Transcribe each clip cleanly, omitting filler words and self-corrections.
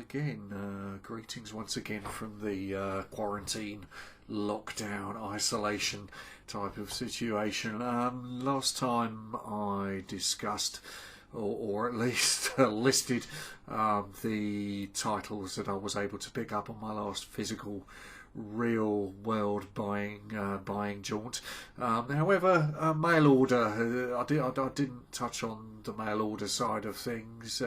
again. Greetings once again from the quarantine, lockdown, isolation type of situation. Last time I discussed, or at least listed, the titles that I was able to pick up on my last physical real world buying jaunt. However, mail order, I didn't touch on the mail order side of things,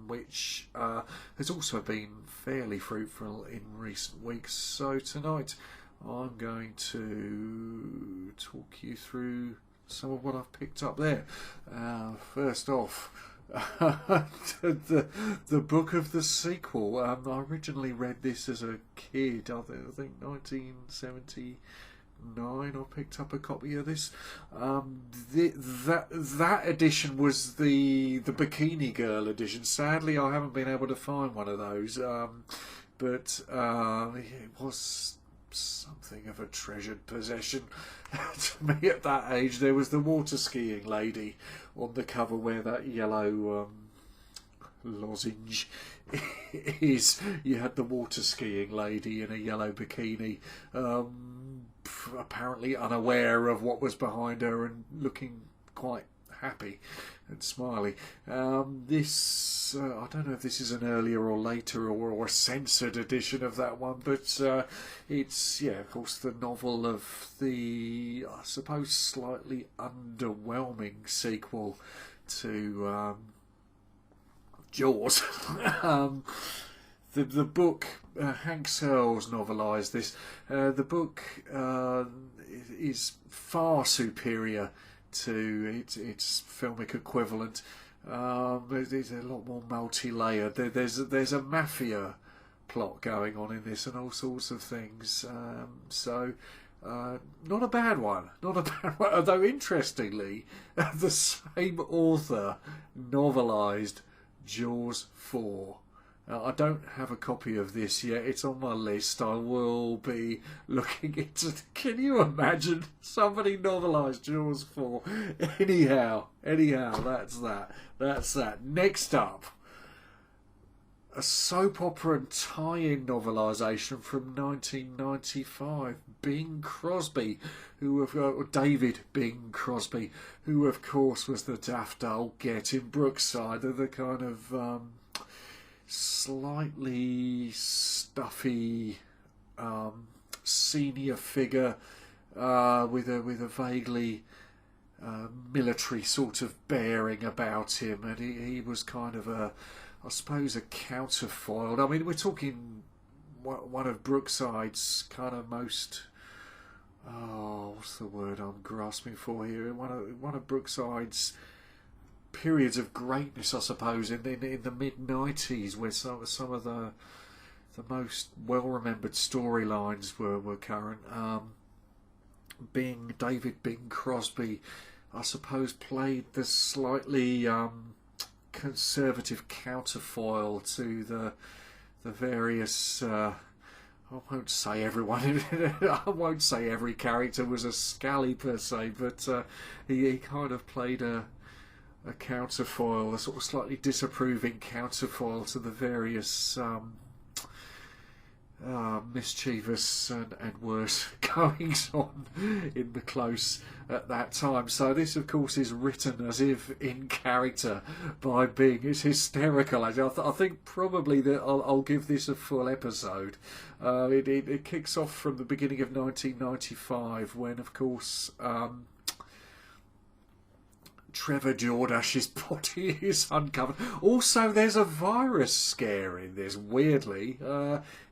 which has also been fairly fruitful in recent weeks. So tonight I'm going to talk you through some of what I've picked up there. First off, the book of the sequel. I originally read this as a kid. I think 1979. I picked up a copy of this. That edition was the Bikini Girl edition. Sadly, I haven't been able to find one of those. But it was something of a treasured possession to me at that age. There was the water skiing lady on the cover where that yellow lozenge is. You had the water skiing lady in a yellow bikini, apparently unaware of what was behind her and looking quite happy and smiley. This I don't know if this is an earlier or later or a censored edition of that one, but it's, yeah, of course, the novel of the, I suppose, slightly underwhelming sequel to Jaws. The book, Hank Searles novelised this. The book is far superior to its filmic equivalent. It's a lot more multi-layered. There's a mafia plot going on in this and all sorts of things. Not a bad one. Not a bad one. Although interestingly, the same author novelised Jaws 4. I don't have a copy of this yet. It's on my list. I will be looking into it. Can you imagine somebody novelised Jaws 4? Anyhow, that's that. Next up, a soap opera and tie-in novelisation from 1995. Bing Crosby, David Bing Crosby, who of course was the daft old get in Brookside, the kind of slightly stuffy senior figure with a vaguely military sort of bearing about him, and he was kind of I suppose a counterfoil. I mean, we're talking one of Brookside's kind of most, what's the word I'm grasping for here? One of Brookside's periods of greatness, I suppose, in the mid-90s, where some of the most well-remembered storylines were current. David Bing Crosby, I suppose, played the slightly conservative counterfoil to the various. I won't say everyone. I won't say every character was a scally per se, but he kind of played a counterfoil, a sort of slightly disapproving counterfoil to the various mischievous and worse goings on in the close at that time. So this, of course, is written as if in character by Bing. It's hysterical. I think probably that I'll give this a full episode. It kicks off from the beginning of 1995 when, of course, Trevor Jordash's body is uncovered. Also, there's a virus scare in this, weirdly.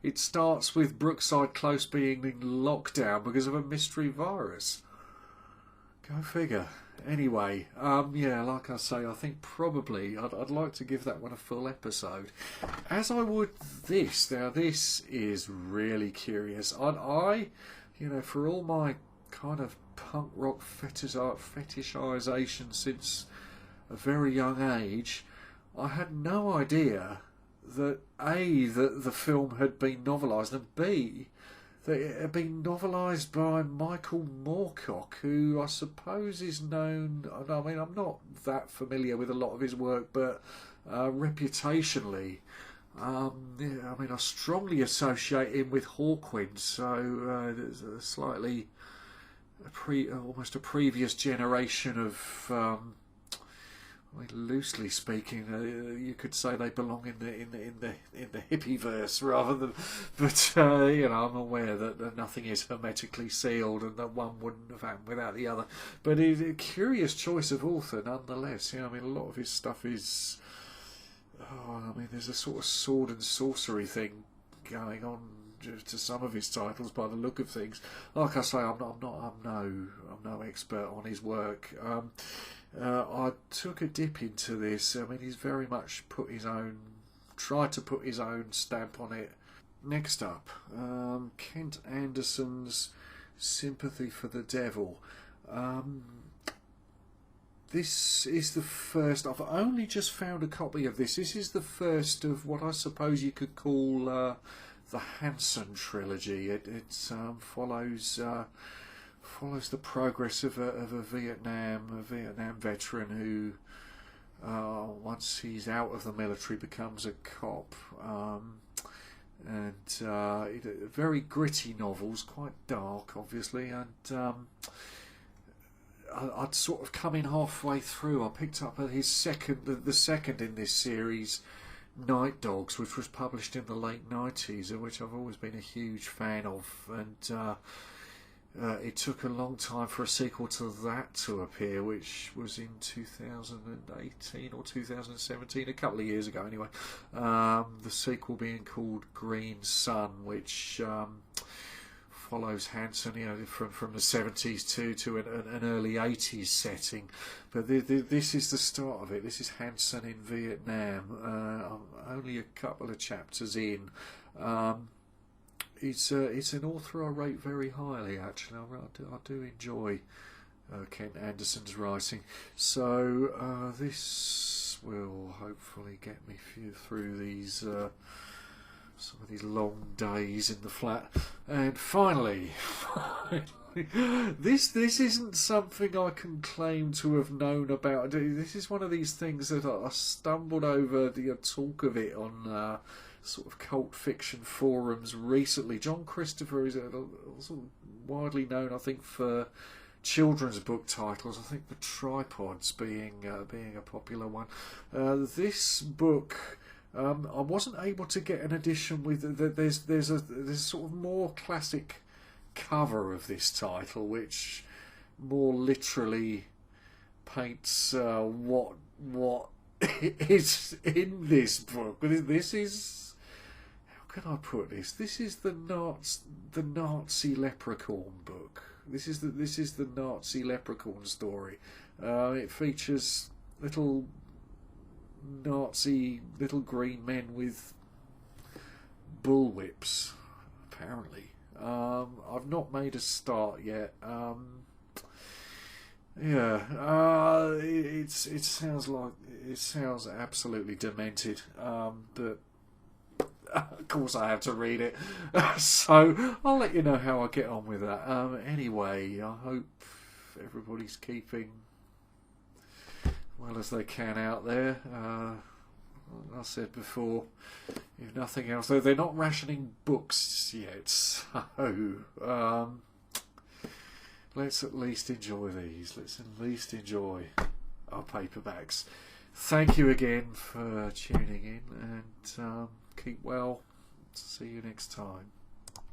It starts with Brookside Close being in lockdown because of a mystery virus. Go figure. Anyway, yeah, like I say, I think probably I'd like to give that one a full episode, as I would this. Now, this is really curious. I for all my kind of punk rock fetishization since a very young age, I had no idea that A, that the film had been novelised, and B, that it had been novelised by Michael Moorcock, who I suppose is known, I mean, I'm not that familiar with a lot of his work, but reputationally, Yeah, I mean, I strongly associate him with Hawkwind, so there's a slightly almost a previous generation of. I mean, loosely speaking, you could say they belong in the hippie verse rather than. But you know, I'm aware that nothing is hermetically sealed, and that one wouldn't have happened without the other. But it's a curious choice of author, nonetheless. You know, I mean, a lot of his stuff is. Oh, I mean, there's a sort of sword and sorcery thing going on to some of his titles by the look of things. Like I say, I'm no expert on his work. I took a dip into this. I mean, he's very much tried to put his own stamp on it. Next up, Kent Anderson's Sympathy for the Devil. This is the first. I've only just found a copy of this. This is the first of what I suppose you could call the Hansen trilogy. It follows the progress of a Vietnam veteran who, once he's out of the military, becomes a cop. Very gritty novels, quite dark, obviously, and I'd sort of come in halfway through. I picked up his the second in this series, Night Dogs, which was published in the late 90s, and which I've always been a huge fan of, and it took a long time for a sequel to that to appear, which was in 2018 or 2017, a couple of years ago anyway. The sequel being called Green Sun, which follows Hansen, you know, from the 70s to an early 80s setting. But this is the start of it. This is Hansen in Vietnam. I'm only a couple of chapters in. It's an author I rate very highly, actually. I do enjoy Kent Anderson's writing. So this will hopefully get me through these some of these long days in the flat. And finally, this isn't something I can claim to have known about. This is one of these things that I stumbled over the talk of it on sort of cult fiction forums recently. John Christopher is sort of widely known, I think, for children's book titles. I think The Tripods being a popular one. This book. I wasn't able to get an edition with. There's a sort of more classic cover of this title, which more literally paints what is in this book. This is, how can I put this? This is the Nazi leprechaun book. This is the Nazi leprechaun story. It features little green men with bullwhips, apparently. I've not made a start yet. It sounds absolutely demented. But of course I have to read it. So I'll let you know how I get on with that. Anyway, I hope everybody's keeping well as they can out there. I said before, if nothing else, though they're not rationing books yet, so let's at least enjoy these. Let's at least enjoy our paperbacks. Thank you again for tuning in, and keep well. See you next time.